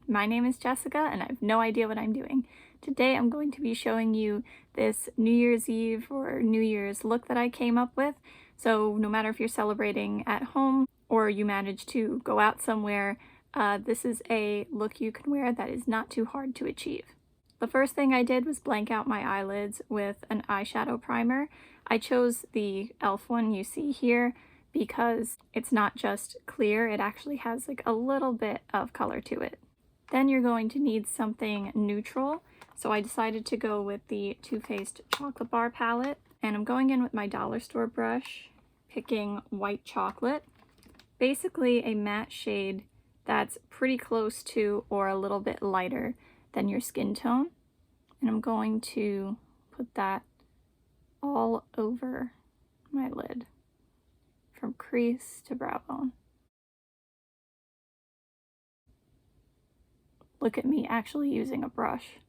My name is Jessica and I have no idea what I'm doing. Today I'm going to be showing you this New Year's Eve or New Year's look that I came up with. So no matter if you're celebrating at home or you manage to go out somewhere, this is a look you can wear that is not too hard to achieve. The first thing I did was blank out my eyelids with an eyeshadow primer. I chose the e.l.f. one you see here because it's not just clear, it actually has like a little bit of color to it. Then you're going to need something neutral, so I decided to go with the Too Faced Chocolate Bar palette, and I'm going in with my dollar store brush, picking white chocolate, basically a matte shade that's pretty close to or a little bit lighter than your skin tone, and I'm going to put that all over my lid from crease to brow bone. Look at me actually using a brush.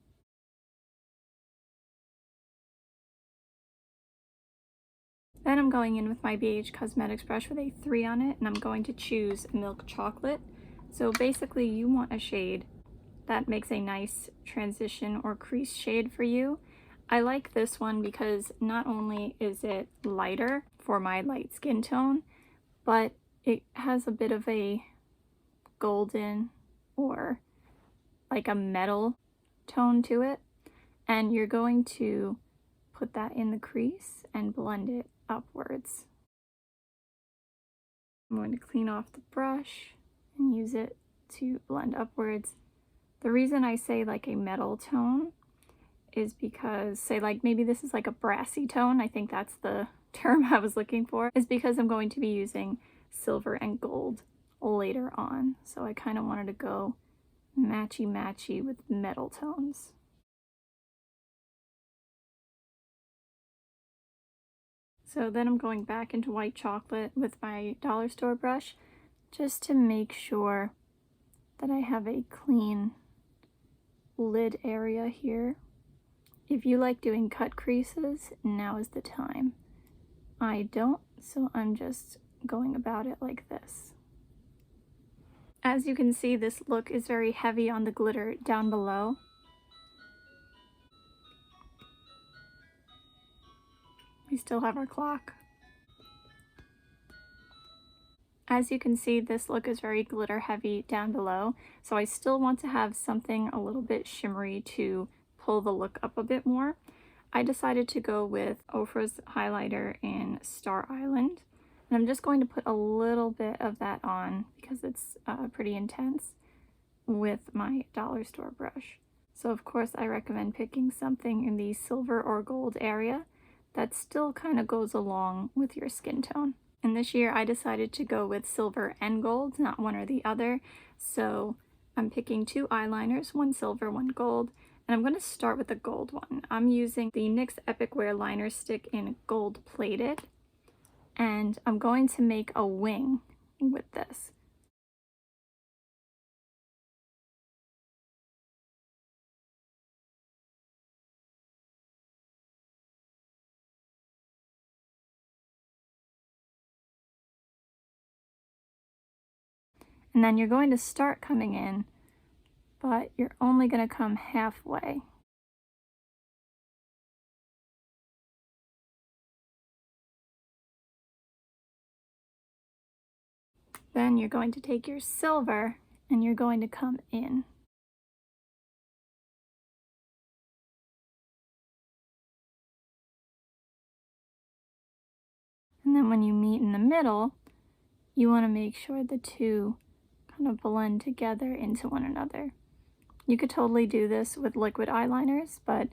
Then I'm going in with my BH Cosmetics brush with a 3 on it, and I'm going to choose Milk Chocolate. So basically you want a shade that makes a nice transition or crease shade for you. I like this one because not only is it lighter for my light skin tone, but it has a bit of a golden or like a metal tone to it, and you're going to put that in the crease and blend it upwards. I'm going to clean off the brush and use it to blend upwards. The reason I say like a metal tone is because, say like maybe this is like a brassy tone, I think that's the term I was looking for, is because I'm going to be using silver and gold later on. So I kind of wanted to go matchy-matchy with metal tones. So then I'm going back into white chocolate with my dollar store brush just to make sure that I have a clean lid area here. If you like doing cut creases, now is the time. I don't, so I'm just going about it like this. As you can see, this look is very heavy on the glitter down below. We still have our clock. As you can see, this look is very glitter heavy down below, so I still want to have something a little bit shimmery to pull the look up a bit more. I decided to go with Ofra's highlighter in Star Island, and I'm just going to put a little bit of that on because it's pretty intense with my dollar store brush. So of course I recommend picking something in the silver or gold area that still kind of goes along with your skin tone. And this year I decided to go with silver and gold, not one or the other. So I'm picking 2 eyeliners, one silver, one gold, and I'm going to start with the gold one. I'm using the NYX Epic Wear Liner Stick in Gold Plated, and I'm going to make a wing with this. And then you're going to start coming in, but you're only going to come halfway. Then you're going to take your silver and you're going to come in. And then when you meet in the middle, you want to make sure the two kind of blend together into one another. You could totally do this with liquid eyeliners, but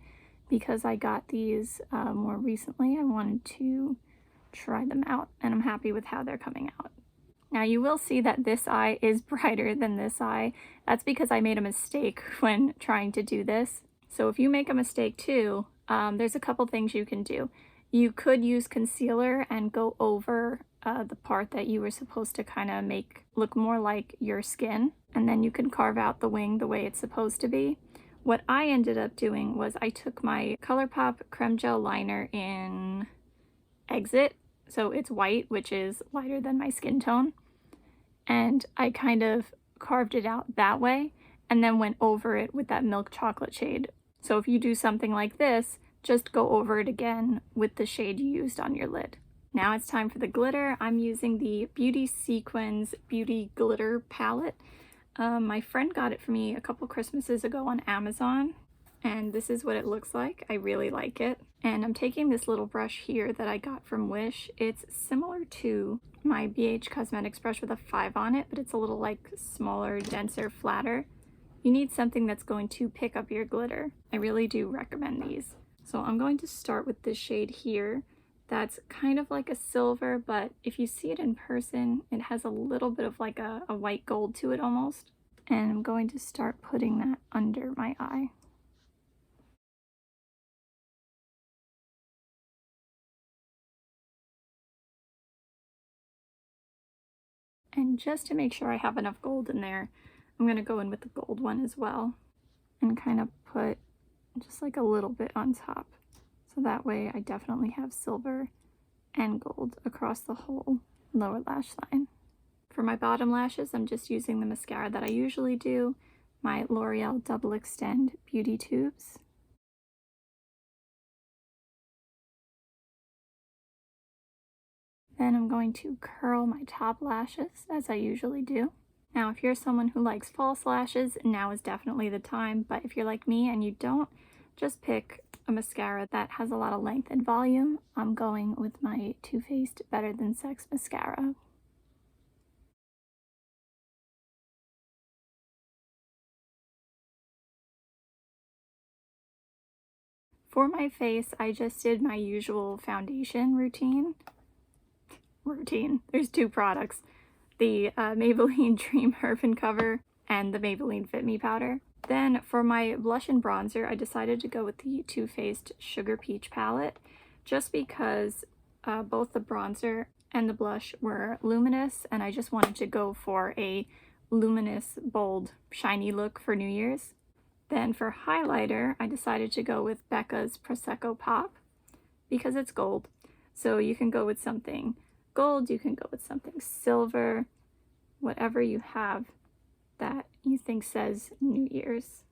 because I got these more recently, I wanted to try them out, and I'm happy with how they're coming out. Now you will see that this eye is brighter than this eye. That's because I made a mistake when trying to do this. So if you make a mistake too, there's a couple things you can do. You could use concealer and go over the part that you were supposed to kind of make look more like your skin, and then you can carve out the wing the way it's supposed to be. What I ended up doing was I took my Colourpop Creme Gel Liner in Exit, so it's white, which is lighter than my skin tone, and I kind of carved it out that way, and then went over it with that milk chocolate shade. So if you do something like this, just go over it again with the shade you used on your lid. Now it's time for the glitter. I'm using the Beauty Sequins Beauty Glitter Palette. My friend got it for me a couple Christmases ago on Amazon, and this is what it looks like. I really like it. And I'm taking this little brush here that I got from Wish. It's similar to my BH Cosmetics brush with a 5 on it, but it's a little like smaller, denser, flatter. You need something that's going to pick up your glitter. I really do recommend these. So I'm going to start with this shade here. That's kind of like a silver, but if you see it in person, it has a little bit of like a white gold to it almost. And I'm going to start putting that under my eye. And just to make sure I have enough gold in there, I'm going to go in with the gold one as well and kind of put just like a little bit on top. So that way I definitely have silver and gold across the whole lower lash line. For my bottom lashes, I'm just using the mascara that I usually do, my L'Oreal Double Extend Beauty Tubes. Then I'm going to curl my top lashes as I usually do. Now, if you're someone who likes false lashes, now is definitely the time, but if you're like me and you don't, just pick a mascara that has a lot of length and volume. I'm going with my Too Faced Better Than Sex mascara. For my face, I just did my usual foundation routine. There's two products. The Maybelline Dream Herb and Cover and the Maybelline Fit Me powder. Then for my blush and bronzer, I decided to go with the Too Faced Sugar Peach palette just because both the bronzer and the blush were luminous, and I just wanted to go for a luminous, bold, shiny look for New Year's. Then for highlighter, I decided to go with Becca's Prosecco Pop because it's gold. So you can go with something gold, you can go with something silver, whatever you have that you think says New Year's.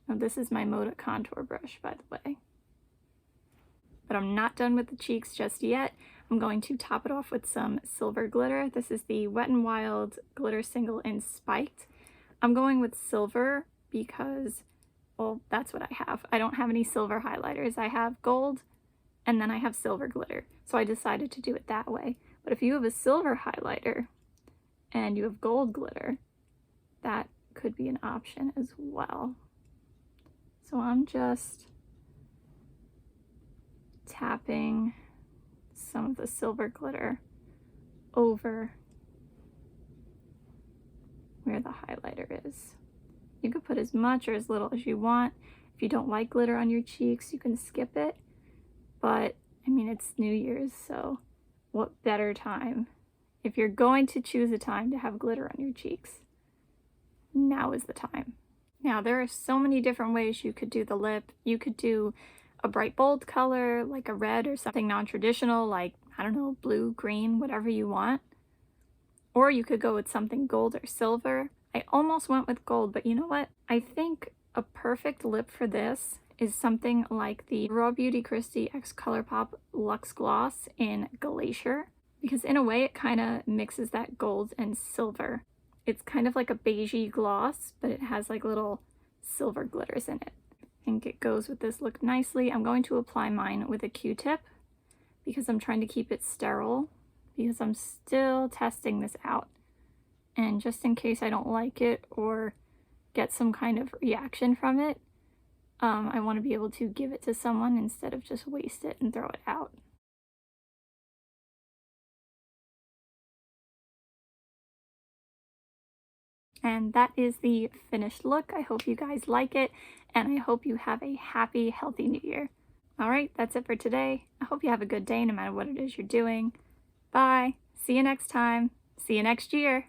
Now this is my Moda contour brush, by the way. But I'm not done with the cheeks just yet. I'm going to top it off with some silver glitter. This is the Wet n Wild Glitter Single in Spiked. I'm going with silver because, well, that's what I have. I don't have any silver highlighters. I have gold and then I have silver glitter. So I decided to do it that way. But if you have a silver highlighter and you have gold glitter, that could be an option as well. So I'm just tapping some of the silver glitter over where the highlighter is. You could put as much or as little as you want. If you don't like glitter on your cheeks, you can skip it. But, I mean, it's New Year's, so what better time? If you're going to choose a time to have glitter on your cheeks, now is the time. Now, there are so many different ways you could do the lip. You could do a bright bold color, like a red, or something non-traditional, like, I don't know, blue, green, whatever you want. Or you could go with something gold or silver. I almost went with gold, but you know what? I think a perfect lip for this is something like the Raw Beauty Kristi X Colourpop Luxe Gloss in Glacier, because in a way it kind of mixes that gold and silver. It's kind of like a beigey gloss, but it has like little silver glitters in it. I think it goes with this look nicely. I'm going to apply mine with a Q-tip because I'm trying to keep it sterile, because I'm still testing this out. And just in case I don't like it or get some kind of reaction from it, I want to be able to give it to someone instead of just waste it and throw it out. And that is the finished look. I hope you guys like it, and I hope you have a happy, healthy New Year. Alright, that's it for today. I hope you have a good day no matter what it is you're doing. Bye! See you next time. See you next year!